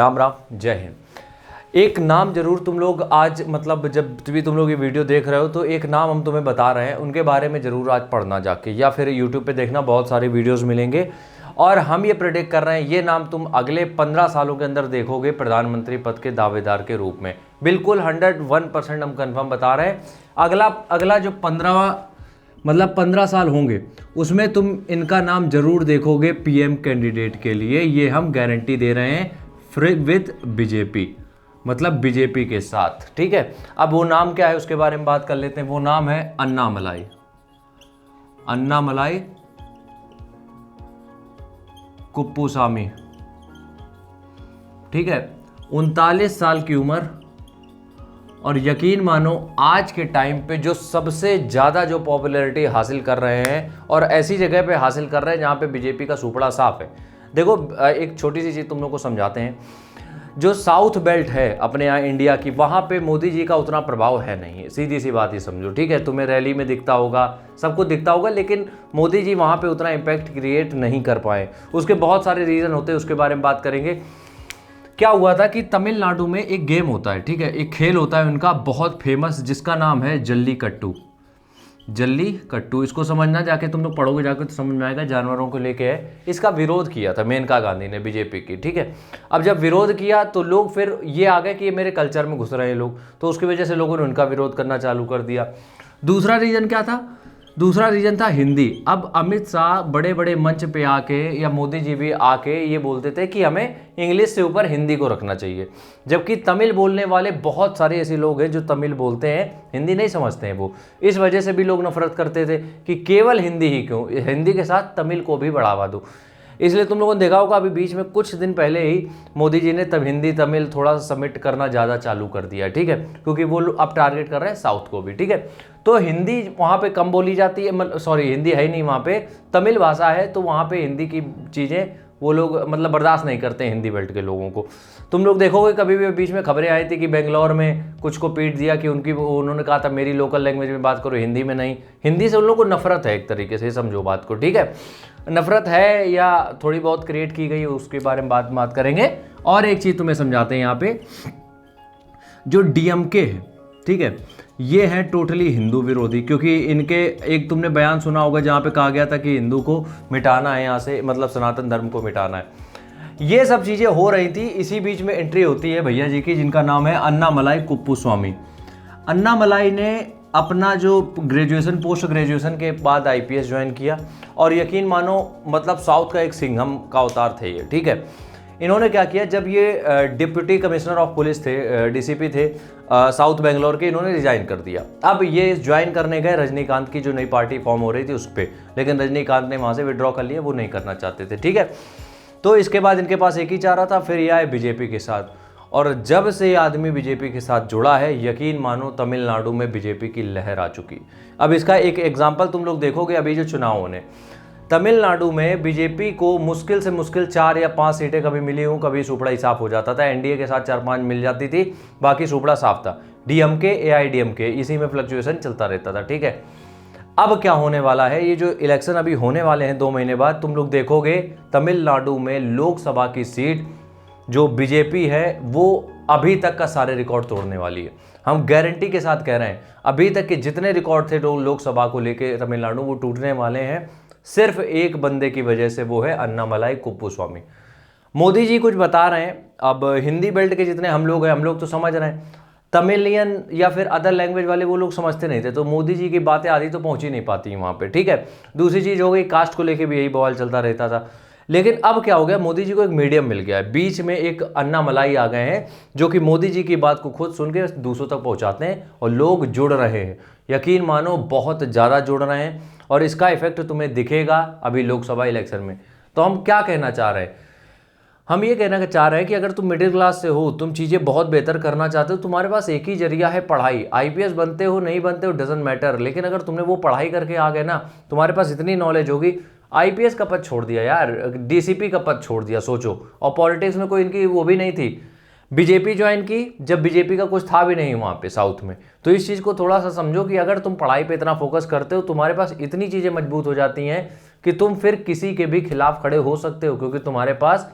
राम राम, जय हिंद। एक नाम जरूर तुम लोग आज मतलब जब भी तुम लोग ये वीडियो देख रहे हो तो एक नाम हम तुम्हें बता रहे हैं, उनके बारे में ज़रूर आज पढ़ना जाके, या फिर यूट्यूब पे देखना, बहुत सारे वीडियोस मिलेंगे। और हम ये प्रेडिक्ट कर रहे हैं ये नाम तुम अगले 15 सालों के अंदर देखोगे प्रधानमंत्री पद के दावेदार के रूप में। बिल्कुल 101% हम कंफर्म बता रहे हैं। अगला जो 15 साल होंगे उसमें तुम इनका नाम जरूर देखोगे पीएम कैंडिडेट के लिए। ये हम गारंटी दे रहे हैं विद बीजेपी, मतलब बीजेपी के साथ। ठीक है, अब वो नाम क्या है उसके बारे में बात कर लेते हैं। वो नाम है अन्नामलाई। अन्नामलाई कुप्पुस्वामी। ठीक है, 39 साल की उम्र, और यकीन मानो आज के टाइम पे जो सबसे ज़्यादा जो पॉपुलैरिटी हासिल कर रहे हैं, और ऐसी जगह पे हासिल कर रहे हैं जहाँ पे बीजेपी का सुपड़ा साफ है। देखो, एक छोटी सी चीज़ तुम लोग को समझाते हैं। जो साउथ बेल्ट है अपने यहाँ इंडिया की, वहाँ पे मोदी जी का उतना प्रभाव है नहीं, सीधी सी बात ही समझो। ठीक है, तुम्हें रैली में दिखता होगा, सबको दिखता होगा, लेकिन मोदी जी वहाँ पे उतना इम्पैक्ट क्रिएट नहीं कर पाए। उसके बहुत सारे रीज़न होते हैं, उसके बारे में बात करेंगे। क्या हुआ था कि तमिलनाडु में एक गेम होता है, ठीक है, एक खेल होता है उनका बहुत फेमस, जिसका नाम है जल्लीकट्टू। जल्लीकट्टू, इसको समझना, जाके तुम लोग पढ़ोगे जाके तो समझ में आएगा, जानवरों को लेके है। इसका विरोध किया था मेनका गांधी ने, बीजेपी की। ठीक है, अब जब विरोध किया तो लोग फिर ये आ गए कि ये मेरे कल्चर में घुस रहे हैं लोग, तो उसकी वजह से लोगों ने उनका विरोध करना चालू कर दिया। दूसरा रीजन क्या था? दूसरा रीजन था हिंदी। अब अमित शाह बड़े बड़े मंच पे आके, या मोदी जी भी आके ये बोलते थे कि हमें इंग्लिश से ऊपर हिंदी को रखना चाहिए, जबकि तमिल बोलने वाले बहुत सारे ऐसे लोग हैं जो तमिल बोलते हैं, हिंदी नहीं समझते हैं वो। इस वजह से भी लोग नफरत करते थे कि केवल हिंदी ही क्यों, हिंदी के साथ तमिल को भी बढ़ावा दो। इसलिए तुम लोगों ने देखा होगा अभी बीच में कुछ दिन पहले ही मोदी जी ने तब हिंदी तमिल थोड़ा सा सबमिट करना ज़्यादा चालू कर दिया। ठीक है, क्योंकि वो अब टारगेट कर रहे हैं साउथ को भी। ठीक है, तो हिंदी वहाँ पे कम बोली जाती है, सॉरी हिंदी है ही नहीं वहाँ पे, तमिल भाषा है, तो वहाँ पे हिंदी की चीज़ें वो लोग मतलब बर्दाश्त नहीं करते हैं, हिंदी बेल्ट के लोगों को। तुम लोग देखोगे कभी भी बीच में खबरें आई थी कि बेंगलोर में कुछ को पीट दिया कि उन्होंने कहा था मेरी लोकल लैंग्वेज में बात करो, हिंदी में नहीं। हिंदी से उन लोगों को नफरत है एक तरीके से, समझो बात को। ठीक है, नफरत है या थोड़ी बहुत क्रिएट की गई, उसके बारे में बात करेंगे। और एक चीज़ तुम्हें समझाते हैं यहाँ पे, जो डीएमके है, ठीक है, ये है टोटली हिंदू विरोधी, क्योंकि इनके एक तुमने बयान सुना होगा जहाँ पे कहा गया था कि हिंदू को मिटाना है यहाँ से, मतलब सनातन धर्म को मिटाना है। ये सब चीज़ें हो रही थी, इसी बीच में एंट्री होती है भैया जी की, जिनका नाम है अन्नामलाई कुप्पुस्वामी। अन्नामलाई ने अपना जो ग्रेजुएशन, पोस्ट ग्रेजुएशन के बाद आईपीएस ज्वाइन किया, और यकीन मानो मतलब साउथ का एक सिंघम का अवतार थे ये। ठीक है, इन्होंने क्या किया, जब ये डिप्टी कमिश्नर ऑफ पुलिस थे, डीसीपी थे साउथ बेंगलोर के, इन्होंने रिजाइन कर दिया। अब ये ज्वाइन करने गए रजनीकांत की जो नई पार्टी फॉर्म हो रही थी उस पर, लेकिन रजनीकांत ने वहाँ से विड्रॉ कर लिया, वो नहीं करना चाहते थे। ठीक है, तो इसके बाद इनके पास एक ही चारा था, फिर ये आए बीजेपी के साथ, और जब से ये आदमी बीजेपी के साथ जुड़ा है, यकीन मानो तमिलनाडु में बीजेपी की लहर आ चुकी। अब इसका एक एग्जाम्पल तुम लोग देखोगे, अभी जो चुनाव होने तमिलनाडु में बीजेपी को मुश्किल से मुश्किल 4 या 5 सीटें कभी मिली हूँ, कभी सुपड़ा ही साफ हो जाता था। एनडीए के साथ 4-5 मिल जाती थी, बाकी सुपड़ा साफ था। डीएमके एआईडीएमके इसी में फ्लक्चुएशन चलता रहता था। ठीक है, अब क्या होने वाला है, ये जो इलेक्शन अभी होने वाले हैं 2 महीने बाद, तुम लोग देखोगे तमिलनाडु में लोकसभा की सीट जो बीजेपी है वो अभी तक का सारे रिकॉर्ड तोड़ने वाली है। हम गारंटी के साथ कह रहे हैं, अभी तक के जितने रिकॉर्ड थे लोकसभा को लेके तमिलनाडु, वो टूटने वाले हैं सिर्फ एक बंदे की वजह से, वो है अन्नामलाई कुप्पुस्वामी। मोदी जी कुछ बता रहे हैं, अब हिंदी बेल्ट के जितने हम लोग हैं, हम लोग तो समझ रहे हैं, तमिलियन या फिर अदर लैंग्वेज वाले वो लोग समझते नहीं थे, तो मोदी जी की बातें आधी तो पहुंच ही नहीं पाती वहाँ पे। ठीक है, दूसरी चीज़ हो गई, कास्ट को लेके भी यही बवाल चलता रहता था। लेकिन अब क्या हो गया, मोदी जी को एक मीडियम मिल गया है, बीच में एक अन्नामलाई आ गए हैं जो कि मोदी जी की बात को खुद सुन के दूसरों तक पहुंचाते हैं, और लोग जुड़ रहे हैं। यकीन मानो बहुत ज़्यादा जुड़ रहे हैं, और इसका इफेक्ट तुम्हें दिखेगा अभी लोकसभा इलेक्शन में। तो हम क्या कहना चाह रहे हैं, हम ये कहना चाह रहे हैं कि अगर तुम मिडिल क्लास से हो, तुम चीज़ें बहुत बेहतर करना चाहते हो, तुम्हारे पास एक ही जरिया है पढ़ाई। आईपीएस बनते हो नहीं बनते हो डजंट मैटर, लेकिन अगर तुमने वो पढ़ाई करके आ गए ना, तुम्हारे पास इतनी नॉलेज होगी। आईपीएस का पद छोड़ दिया यार, डीसीपी का पद छोड़ दिया, सोचो, और पॉलिटिक्स में कोई इनकी वो भी नहीं थी। बीजेपी ज्वाइन की जब बीजेपी का कुछ था भी नहीं वहाँ पे साउथ में। तो इस चीज़ को थोड़ा सा समझो कि अगर तुम पढ़ाई पे इतना फोकस करते हो, तुम्हारे पास इतनी चीज़ें मजबूत हो जाती हैं कि तुम फिर किसी के भी खिलाफ खड़े हो सकते हो, क्योंकि तुम्हारे पास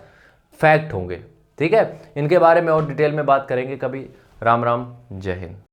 फैक्ट होंगे। ठीक है, इनके बारे में और डिटेल में बात करेंगे कभी। राम राम, जय हिंद।